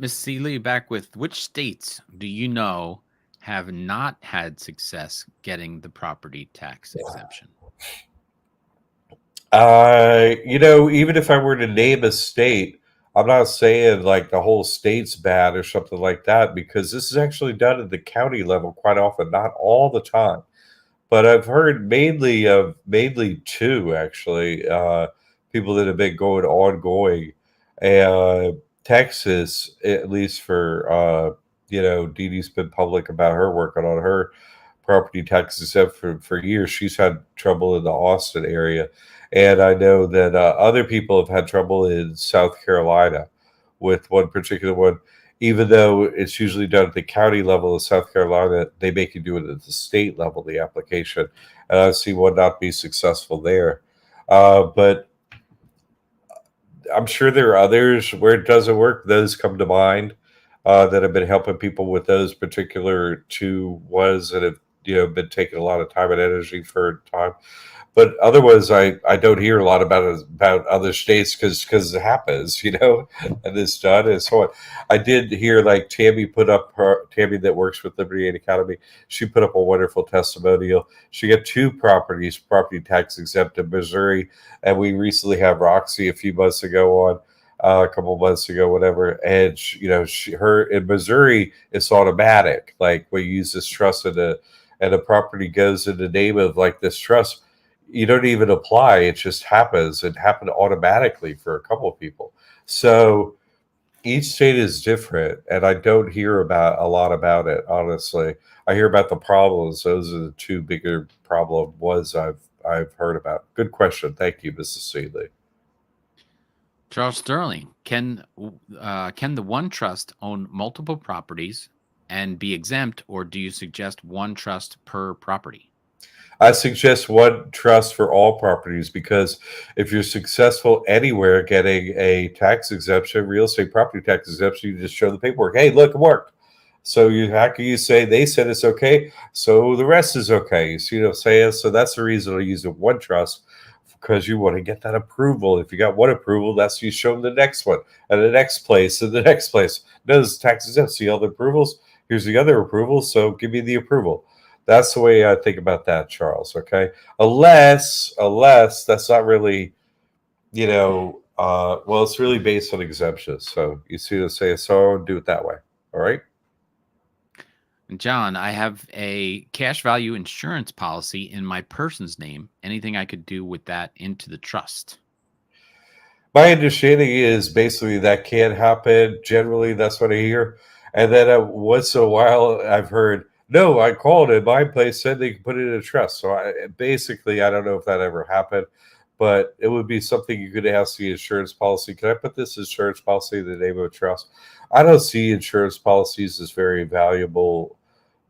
Ms. Seeley, back with, which states do you know have not had success getting the property tax exemption? Even if I were to name a state, I'm not saying like the whole state's bad or something like that, because this is actually done at the county level quite often, not all the time. But I've heard mainly 2 actually, people that have been going ongoing. Texas, at least for Dee Dee's been public about her working on her property tax exempt for years. She's had trouble in the Austin area. And I know that other people have had trouble in South Carolina with one particular one. Even though it's usually done at the county level in South Carolina, they make you do it at the state level, the application. And I've seen one not be successful there. But I'm sure there are others where it doesn't work. Those come to mind that have been helping people with those particular 2 ones that have been taking a lot of time and energy for time. But otherwise, I don't hear a lot about other states because it happens, and it's done and so on. I did hear like Tammy that works with Liberty Aid Academy. She put up a wonderful testimonial. She got 2 properties property tax exempt in Missouri, and we recently had Roxy a few months ago on. A couple of months ago, whatever, and her in Missouri, it's automatic. Like when you use this trust and the property goes in the name of like this trust, you don't even apply. It just happens. It happened automatically for a couple of people. So each state is different, and I don't hear a lot about it. Honestly, I hear about the problems. Those are the 2 bigger problem ones I've heard about. Good question. Thank you, Mrs. Seeley. Charles Sterling, can the one trust own multiple properties and be exempt, or do you suggest one trust per property? I suggest one trust for all properties, because if you're successful anywhere getting a tax exemption, real estate property tax exemption, you just show the paperwork. Hey, look, it worked. So how can you say they said it's okay, so the rest is okay? You see what I'm saying? So that's the reason I use one trust, because you want to get that approval. If you got one approval, that's you show them the next one and the next place and the next place. No, this is tax exempt. See all the approvals? Here's the other approvals. So give me the approval. That's the way I think about that, Charles. Okay, unless that's not really, well, it's really based on exemptions. So you see to say, so do it that way. All right. John, I have a cash value insurance policy in my person's name. Anything I could do with that into the trust? My understanding is basically that can happen. Generally, that's what I hear. And then once in a while, I've heard, no, I called and my place said they could put it in a trust. So I don't know if that ever happened, but it would be something you could ask the insurance policy. Can I put this insurance policy in the name of a trust? I don't see insurance policies as very valuable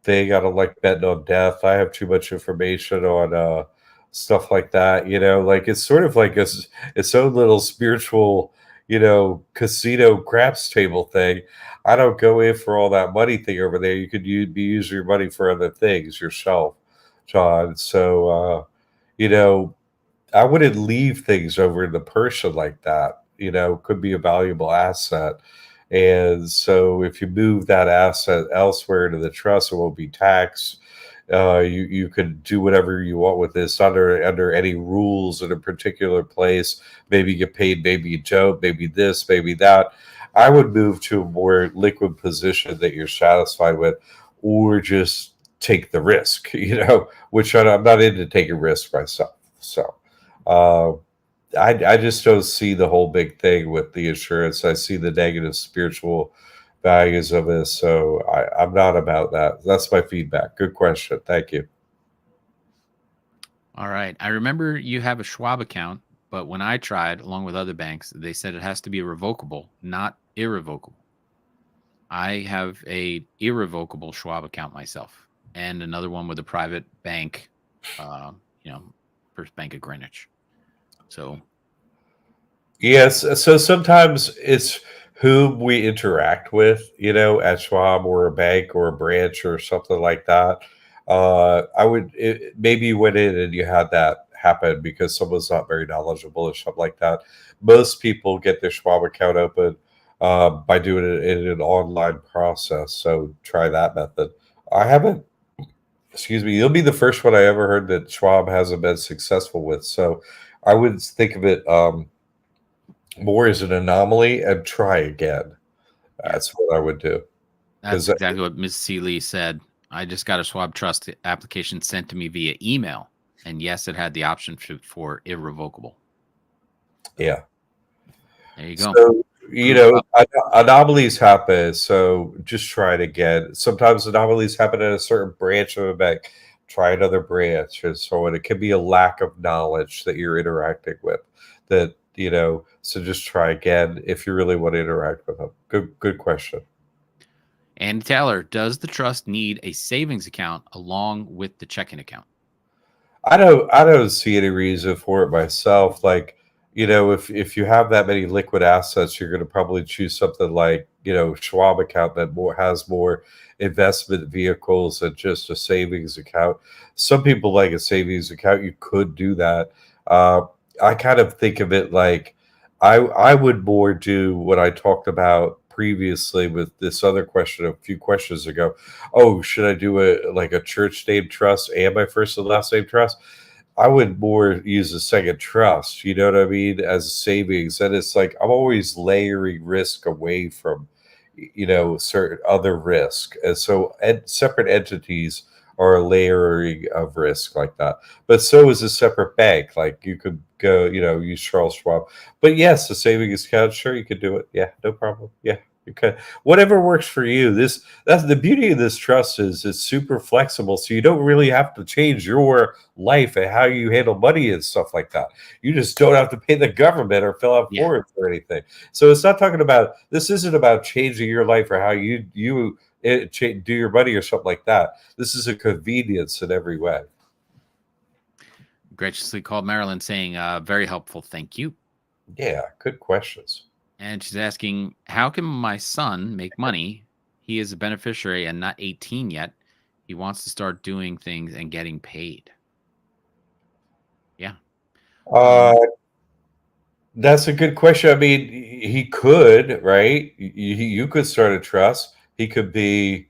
thing. I don't like betting on death. I have too much information on stuff like that. Like it's sort of like its own little spiritual, casino craps table thing. I don't go in for all that money thing over there. You could be using your money for other things yourself, John. So, I wouldn't leave things over in the person like that. Could be a valuable asset. And so if you move that asset elsewhere to the trust, it won't be taxed. You could do whatever you want with this under any rules in a particular place. Maybe you get paid, maybe you don't, maybe this, maybe that. I would move to a more liquid position that you're satisfied with, or just take the risk, which I'm not into taking risks myself. So I just don't see the whole big thing with the insurance. I see the negative spiritual values of it. So I'm not about that. That's my feedback. Good question. Thank you. All right. I remember you have a Schwab account, but when I tried, along with other banks, they said it has to be revocable, not irrevocable. I have a irrevocable Schwab account myself, and another one with a private bank, uh, you know, First Bank of Greenwich. So Yes, so sometimes it's whom we interact with, at Schwab or a bank or a branch or something like that. Maybe you went in and you had that happen because someone's not very knowledgeable or something like that. Most people get their Schwab account open by doing it in an online process. So try that method. I haven't, excuse me, you'll be the first one I ever heard that Schwab hasn't been successful with. So I would think of it. More as an anomaly and try again. yeah, That's what I would do. that's Because exactly what Ms. Seeley said. I just got a Schwab Trust application sent to me via email, and yes, it had the option for irrevocable. yeah. There you go. So, Proof up. anomalies happen. So just try it again. Sometimes anomalies happen in a certain branch of a bank. Try another branch and so on. It can be a lack of knowledge that you're interacting with. So just try again if you really want to interact with them. Good question. And Taylor, does the trust need a savings account along with the checking account? I don't see any reason for it myself. Like, if you have that many liquid assets, you're going to probably choose something like, Schwab account that has more investment vehicles than just a savings account. Some people like a savings account. You could do that. Uh, I kind of think of it like I would more do what I talked about previously with this other question a few questions ago. Oh, should I do a church name trust and my first and last name trust? I would more use a second trust, you know what I mean, as a savings. And it's like I'm always layering risk away from, certain other risk. And so separate entities are a layering of risk like that. But so is a separate bank. Like you could go, use Charles Schwab. But yes, the savings account, sure, you could do it. Yeah, no problem. Yeah, you could. Whatever works for you. That's the beauty of this trust is it's super flexible. So you don't really have to change your life and how you handle money and stuff like that. You just don't have to pay the government or fill out Yeah, forms or anything. So it's not talking about this isn't about changing your life or how do your money or something like that. This is a convenience in every way. graciously called Marilyn saying, very helpful. Thank you. Yeah, good questions. And she's asking, how can my son make money? He is a beneficiary and not 18 yet. He wants to start doing things and getting paid. Yeah. Uh, that's a good question. I mean, he could, right? You could start a trust. He could be,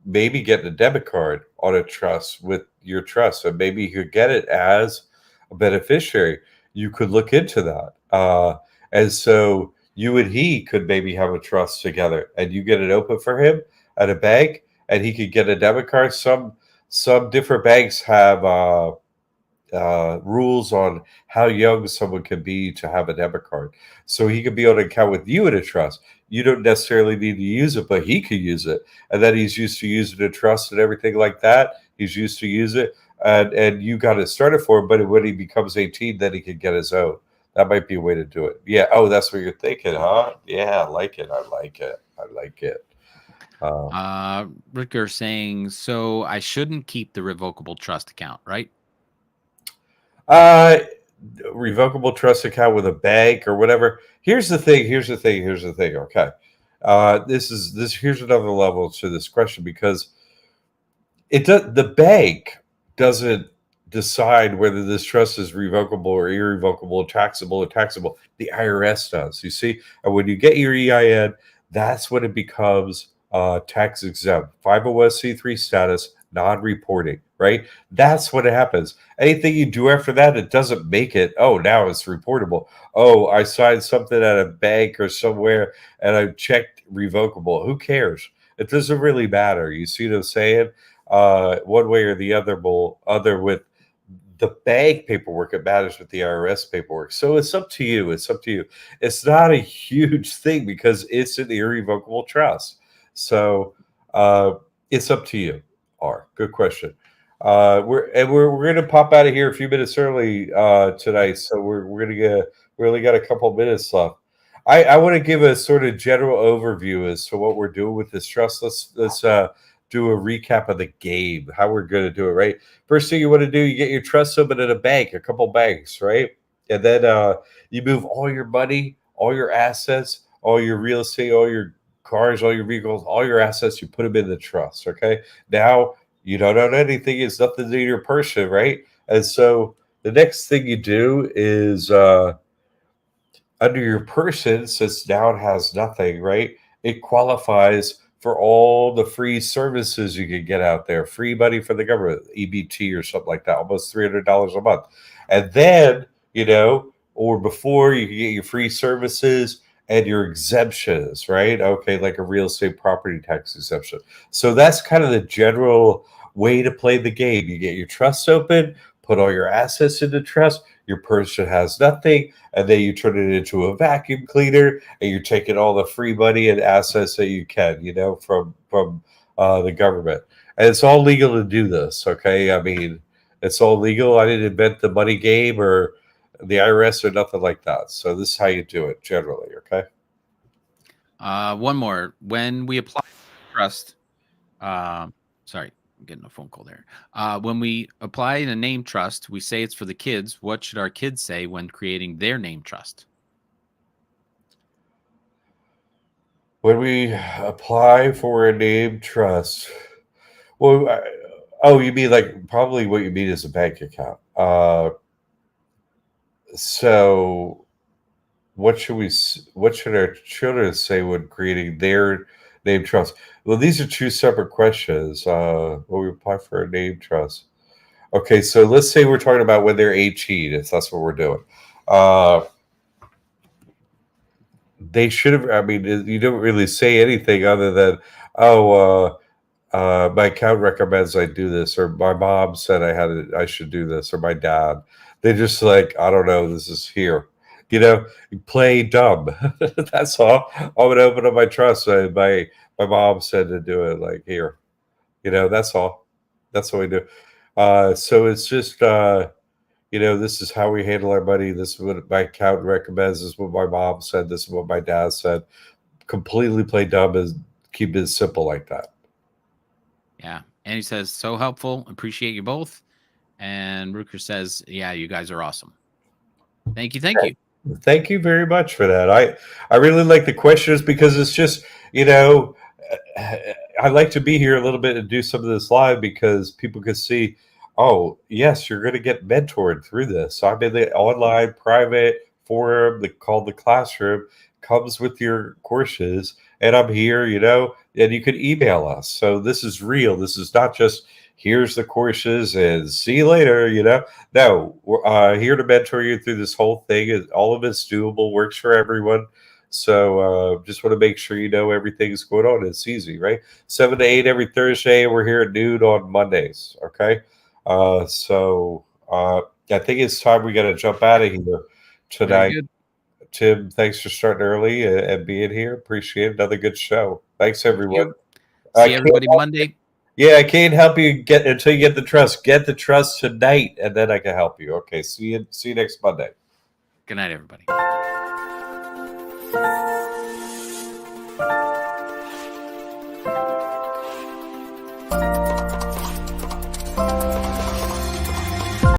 maybe getting a debit card on a trust with your trust. So maybe he could get it as a beneficiary. You could look into that. And so you and he could maybe have a trust together and you get it open for him at a bank and he could get a debit card. Some different banks have, rules on how young someone can be to have a debit card. So he could be on an account with you in a trust. You don't necessarily need to use it, but he could use it. And then he's used to using a trust and everything like that. He's used to use it. And you got it started for him, but when he becomes 18, then he can get his own. That might be a way to do it. Yeah. Oh, that's what you're thinking, huh? Yeah, I like it. I like it. I like it. Ricker saying, so I shouldn't keep the revocable trust account, right? Uh, Revocable trust account with a bank or whatever. Here's the thing. Here's the thing. Here's the thing. Okay. Here's another level to this question because the bank doesn't decide whether this trust is revocable or irrevocable, taxable or taxable. The IRS does. You see, and when you get your EIN, that's when it becomes tax exempt, 501c3 status, non-reporting. Right? That's what happens. Anything you do after that, it doesn't make it. Oh, now it's reportable. Oh, I signed something at a bank or somewhere, and I checked revocable. Who cares? It doesn't really matter. You see what I'm saying? One way or the other with the bank paperwork. It matters with the IRS paperwork. So it's up to you. It's up to you. It's not a huge thing because it's an irrevocable trust. So it's up to you. Good question. We're gonna pop out of here a few minutes early tonight, so we're gonna get we only got a couple minutes left. I want to give a sort of general overview as to what we're doing with this trust. Let's do a recap of the game, how we're gonna do it. Right, first thing you want to do, you get your trust open at a bank, a couple banks, right, and then you move all your money, all your assets, all your real estate, all your cars, all your vehicles, all your assets. You put them in the trust. Okay, now you don't own anything. It's nothing to do with your person, right? And so the next thing you do is under your person, since now it has nothing, right? It qualifies for all the free services you can get out there, free money from the government, EBT or something like that, almost $300 a month. And then, or before you can get your free services and your exemptions, right? Okay, like a real estate property tax exemption. So that's kind of the general way to play the game. You get your trust open, put all your assets into trust, your person has nothing, and then you turn it into a vacuum cleaner, and you're taking all the free money and assets that you can, from the government, and it's all legal to do this. Okay, I mean, it's all legal. I didn't invent the money game or the IRS or nothing like that. So this is how you do it generally. Okay. One more. When we apply trust, sorry, I'm getting a phone call there. When we apply in a name trust, we say it's for the kids. What should our kids say when creating their name trust? When we apply for a name trust, well, oh, you mean like probably what you mean is a bank account. So what should our children say when creating their name trust? Well, these are two separate questions. When we apply for a name trust. Okay, so let's say we're talking about when they're 18, if that's what we're doing. They should have, I mean, you don't really say anything other than, oh, my account recommends I do this, or my mom said I should do this, or my dad. They're just like, I don't know, this is here. Play dumb. That's all. I'm gonna open up my trust. My mom said to do it. Like here, that's all. That's what we do. So it's just this is how we handle our money. This is what my account recommends. This is what my mom said. This is what my dad said. Completely play dumb and keep it simple like that. Yeah. And he says, so helpful. Appreciate you both. And Ruker says, yeah, you guys are awesome. Thank you. Thank you. Thank you very much for that. I really like the questions because it's just, I like to be here a little bit and do some of this live because people can see, oh, yes, you're going to get mentored through this. So I'm in the online private forum called the Classroom, comes with your courses, and I'm here, and you can email us. So this is real. This is not just here's the courses and see you later, No, we're here to mentor you through this whole thing. All of it's doable, works for everyone. So just want to make sure everything's going on. It's easy, right? 7 to 8 every Thursday. We're here at noon on Mondays. Okay. I think it's time we got to jump out of here tonight. Tim, thanks for starting early and being here. Appreciate it. Another good show. Thanks, everyone. See everybody Monday. Yeah, I can't help you until you get the trust. Get the trust tonight, and then I can help you. Okay, see you next Monday. Good night, everybody.